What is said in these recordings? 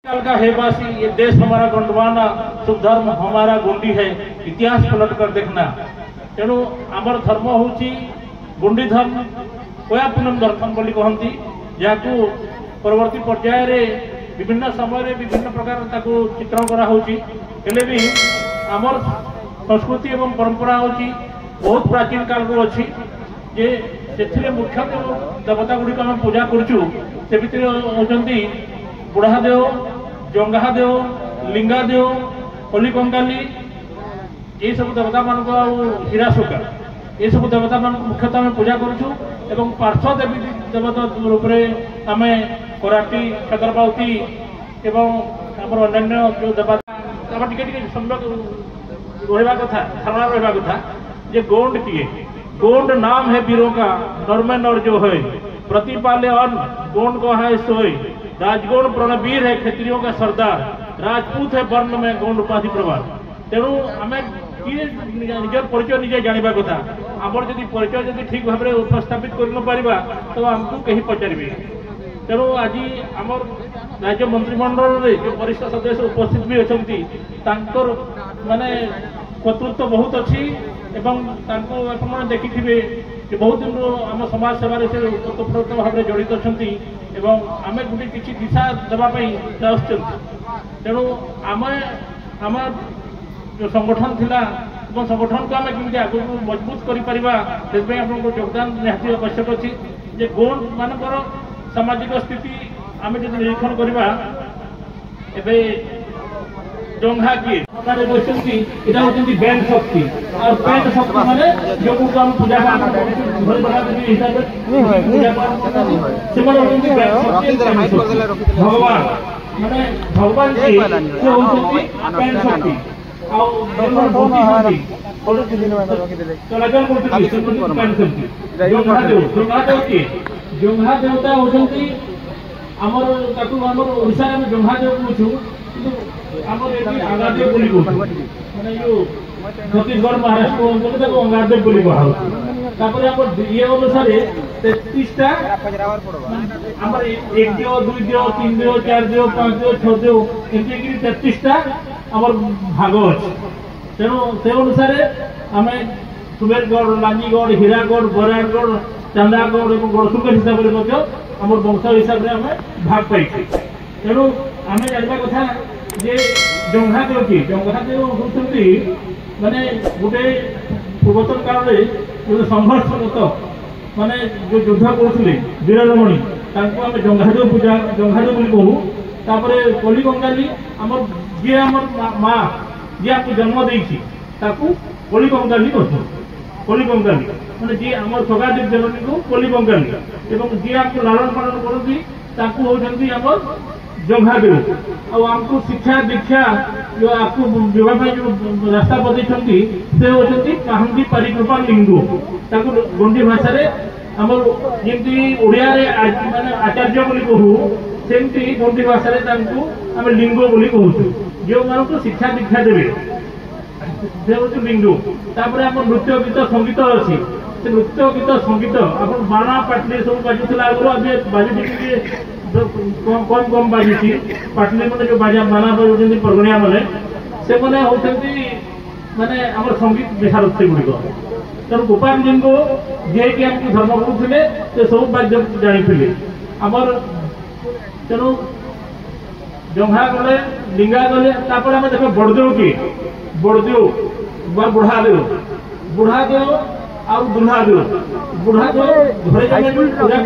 का है वासी, ये देश हमारा गंडवाना, शुभ धर्म हमारा गुंडी है, इतिहास पलट कर देखना। तेणु आमर धर्म हूँ गुंडी धर्म, कोया पूनम दर्शन बोली कहती, जहाँ परवर्ती पर्याय रे विभिन्न समय विभिन्न प्रकार चित्रण कराले भी आमर संस्कृति एवं परंपरा हूँ बहुत प्राचीन काल को अच्छी जे मुख्य देवता गुड़िक आम पूजा करुचु से भितर होती बुढ़ादेव, जंगादेव, लिंगादेव, होली कंगाली, ये सब देवता मान हीराशोका ये सब देवता मान मुख्यतः आम पूजा करुचु एवं पार्श्व देवी देवता रूप में आम कराटी, क्षेत्रपावती एवं अन्य जो देवता टे सम्यक रहा कथा धारणा रहा कथा जे गोंड किए, गोंड नाम है वीरों का, नर में नर जो है, प्रतिपाले अन्न गोंड को है सोई, राजगोंड प्रणवीर है क्षत्रियों का सरदार, राजपूत है वर्ण में गोंड उपाधि प्रभार। तेणु आम किए निजर परिचय निजे जाना कथा, आमर जदि परिचय जदि ठीक भाव में उपस्थापित कर न पारिबा तो आमको कहीं पचारे। तेणु आज आमर राज्य मंत्रिमंडल जो वरिष्ठ सदस्य उपस्थित भी अच्छा माने कर्तृत्व बहुत अच्छी एवं देखिए बहुत दिन आम समाज सेवा से ओतप्रोत भाव में जड़ित अच्छा आम गोटे किसी दिशा देवाई चाहते। तेणु आम आम जो संगठन थिला संगठन को आम कमी आगे मजबूत कर योगदान निहाती आवश्यक अच्छी जे गोंड मानकर सामाजिक स्थिति आम जो निरीक्षण करवा एबे जंघा किए यहाँ होती बैंक शक्ति और बैंक शक्ति माने जो हम पूजा हिसाब से भगवान माने भगवान बैंक शक्ति जंघा देवता होती आमर ओडिशा जंघा देव कहूँ अंगादेव बोली माने जो छत्तीसगढ़ महाराष्ट्र अंचल अंगादेव बोली कह ये अनुसार 33टा एक देव, दुई देव, तीन देव, चार देव, पांच देव, छह देव एमती 33टा आमर भाग अच्छे। तेणु से अनुसार आम सुमेरगढ़, लांजीगढ़, हीरागढ़, बरागढ़, चांदागढ़ और गड़सुंगर हिसाब से आम वंश हिसाब से आम भाग पाई। तेणु आम जानवा कथा जे जंघादेव की जंघादेव होती माने गोटे पूर्वतन काल में जो संघर्षरत माने जो युद्ध करते वीररमणी आम जंघादेव पूजा जंघादेव कहूँ। तापर कली कंगाली आम जी आम माँ जी आपको जन्म देती कली कंगाली कहते कली कंगाली मैंने जी आम सगादेव जननी को कली कंगाली एवं जी आपको लालन पालन करती होती आम जंघादेव। आमको शिक्षा दीक्षा जो आपको विवाह जो रास्ता बतई से होती काहंदी परिकृपा लिंगो गोंडी भाषा आम जमी ओडिया माने आचार्य बोली कहूँ सेमती गोंडी भाषा आम लिंगो बोली कहूँ। जो मानक शिक्षा दीक्षा देवे से हूँ लिंगो। तापर आम नृत्य गीत संगीत अच्छी से नृत्य गीत संगीत आप बाणा पाटली सब बाजुला आगे बाजू कम कम बाजी पाटली मैंने जो बाजा बाना बजाऊँ परगणिया मैंने से मैंने होती माने आम संगीत विशारद से गुड़िक। तेणु गोपाल लिंगो जी कि आमको धर्म करुले से सब बाज्य जानी आमर। तेणु जंघा गले, लिंगा गले, आम देख बड़देव की बड़देव बुढ़ादेव, बुढ़ादेव आ दुल्हादेव। बुढ़ादेव घरे पूजा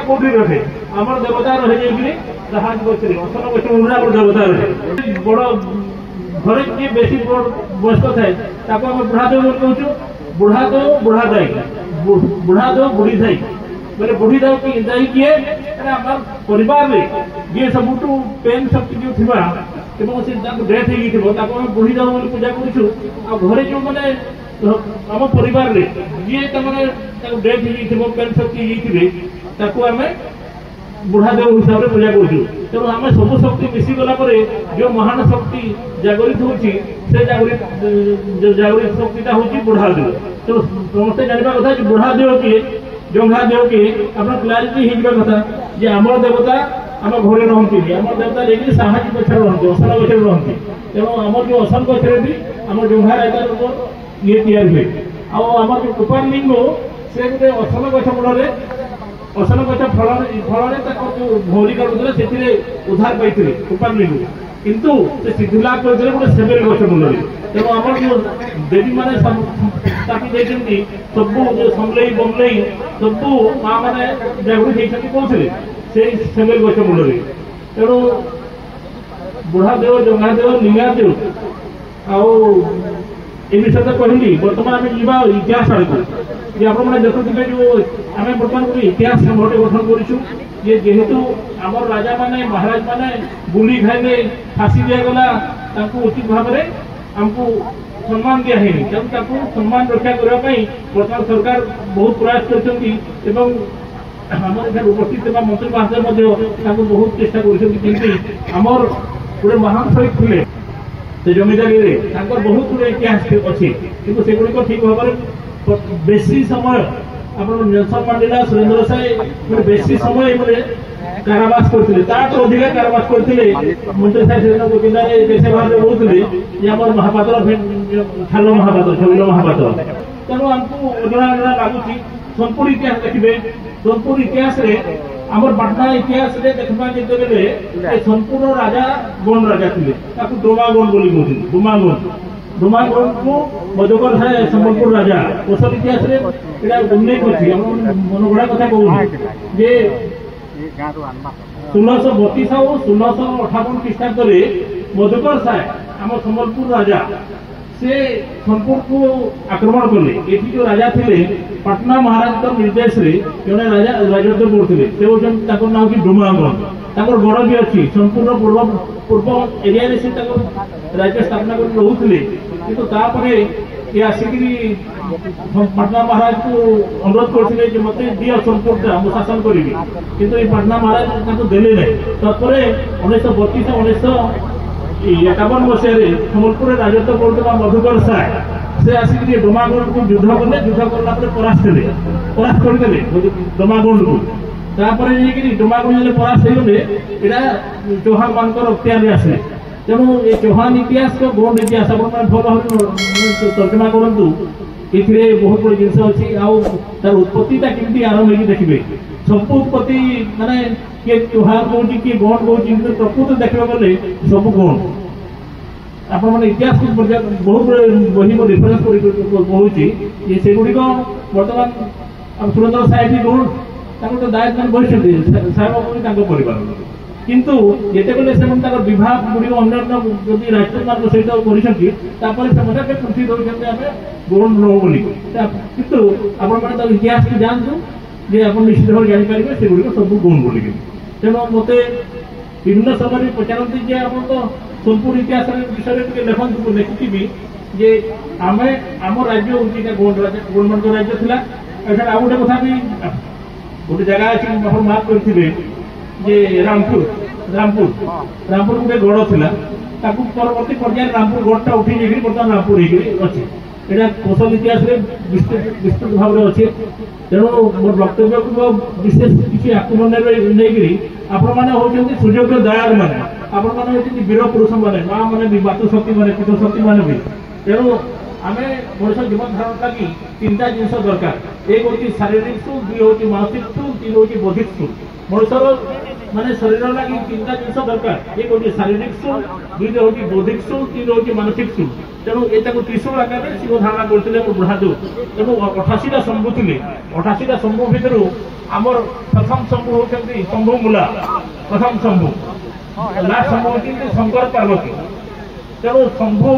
कौटी रखे आमर देवता रही जहाज बचरे असन बच देवता रहे बड़ घरे किए बेसी बयस्क थाए आम बुढ़ादेव कहूँ। बुढ़ादेव बुढ़ा दाई, बुढ़ादेव बुढ़ी दाई बोले बुढ़ी दाई किए आम परिवार में जी सब पेन शक्ति जो थी डेथ हो बुढ़ी दाऊ पूजा करूँ। घरे जो मैंने आम परिवार जी डेथ हो पेन शक्ति आम बुढ़ादेव हिसाब से पूजा करूँ। तेणु आम सब शक्ति मिसीगला जो महान शक्ति जागृत होती से जागृत शक्तिटा हूँ बुढ़ादेव। तेणु समस्ते जानवा कथा बुढ़ादेव किए जंघादेव किए आप क्लारिटी हो कथा जे आम देवता आम घरे रहती आम देवता लेकिन साहाजी गचर रहती असन गचर रहती तेणु आम जो असन गचर भी आम जुम्हा राजा ये तैयार हुए आम जो कुपार लिंग से गोटे असन गछ मूल असन गछ फल जो भौरी काटुले से उद्धार पाई कुपार लिंग किंतु से सिद्धिलाभ करते गोटे सेबेल गछ मूल तेणु आम जो देवी मैंने देखते सब जो समलई बमलई सब माँ मैंने जागृत होती कौन से सेबेल गछ मूल तेणु बुढ़ा देव जंगा देव लिंगा देव ए विषय तो कहली बर्तमान आम जा इतिहास आड़ को आपने देखुते जो आम बर्तमान गोटे इतिहास गोटे गठन करूँ ये जेहेतु आम राजा माने महाराज माने गुली खाइले फांसी दिगला उचित भाव में आमको सम्मान दिहे तेणु सम्मान रक्षा करने बर्तमान सरकार बहुत प्रयास कर उपस्थित मंत्री महोदय बहुत चेष्टा कर गोटे महान शहीद थे से जमीदारी बहुत गुड़े इतिहास अच्छी कि सेगुड़िक ठीक भाव में बेसी समय आप नेल्सन मंडेला सुरेंद्र साय बेसी समय कारावास करते अधिका कारावास करते मंत्री साहेब गोविंदारे देश बाहर रोते महापात्र खाल महापात्र छबिल महापात्र तेणु आमको अजଣା अजଣା लगुच सोनपुर इतिहास देखिए सोनपुर इतिहास आम पाटना इतिहास देखा जिते सोनपुर राजा गण राजा थे डोमागण बोली कहते डोमागण डोमागण को मधुकर साय संबलपुर राजा ओसर इतिहास उल्लेख अच्छी मनगढ़ा कथा कहूँ जे 1632 और 1658 ख्रीष्टाब्द मधुकर साय आम संबलपुर राजा से सोनपुर को आक्रमण कले ये जो राजा थे पाटना महाराज निर्देश जड़े राजा राजत्व करते नाम कि डोमागण गढ़ भी अच्छी सोनपुर पूर्व पूर्व एरिया से राज्य स्थापना कर रोते कि ये आसिक पाटना महाराज को अनुरोध करते मत दियो सोनपुर शासन करी कि पाटना महाराज देले ना तत्पर 1932 1951 मसीह सम्बलपुर राजत्व करता मधुकर साय से आसिक डोमागण को युद्ध कले युद्ध करला परास्त करदे डोमागण को डोमागण परास्त होगले यहाँ चौहान मान अख्तियार आसे तेणु ये चौहान इतिहास गौंड इतिहास भल भाव तर्जमा करूँ ये बहुत बड़ी जिनस अच्छी आर उत्पत्तिटा केमती आरंभ हो देखिए सब उत्पत्ति माने किए चौहान कौन किए गौंड कौन प्रकृत देखा गले सब गौंड आप इतिहास को बहुत बही में रिफरेन्स कहूँ से गुड़िक बर्तमान सुरेंद्र साय भी गौंड दायित्व मान बही साहेब परिवार किंतु जिते विभाग गुड़िक अन्य जदि राष्ट्र मान सहित कर पृथ्वी दौरान आम गौंड नो बोली कितु आप इतिहास को जानतु जे आप निश्चित भाव जापर से गुड़िक सब गौंड बोलिक तेणु मत विभिन्न समय पचारती जे आप तो सोनपुर इतिहास विषय लिखु लिखी जे आम आम राज्य हूँ गौंड मान राज्य था एटा आ गए कथा भी गोटे जगह अच्छी मार्क करते जे रामपुर रामपुर रामपुर गोटे गढ़ था परवर्ती पर्याय रामपुर गढ़टा उठी जाकर बर्तमान रामपुर अच्छे यहाँ कौशल इतिहास विस्तृत भाव में अच्छे तेणु मोर वक्तव्य को विशेष किसी आक्रमण नहीं आप सुयोग्य दयाल मैंने आप वीर पुरुष मैंने माँ मैंने मातृशक्ति मैंने पितृशक्ति मैंने भी तेणु आम मनुष्य जीवन धारण लगी 3टा जिनस दरकार एक हूँ शारीरिक सुख 2 हूँ मानसिक सुख 3 हूँ बौद्धिक सुख मनुष्यर माने शरीर लगी 3टा जिनस दरकार एक हूँ शारीरिक सुख 2 हूँ बौद्धिक सुख 3 हूँ मानसिक सुख तेणु ये त्रिशूल आकार में शिव धारणा करते बुढ़ा जो तेणु 88टा शंभु थे 88टा शंभु भितर आमर प्रथम शंभु होती शंभु मूला प्रथम शंभु लास्ट शंभु होती शंकर पार्वती तेणु शंभु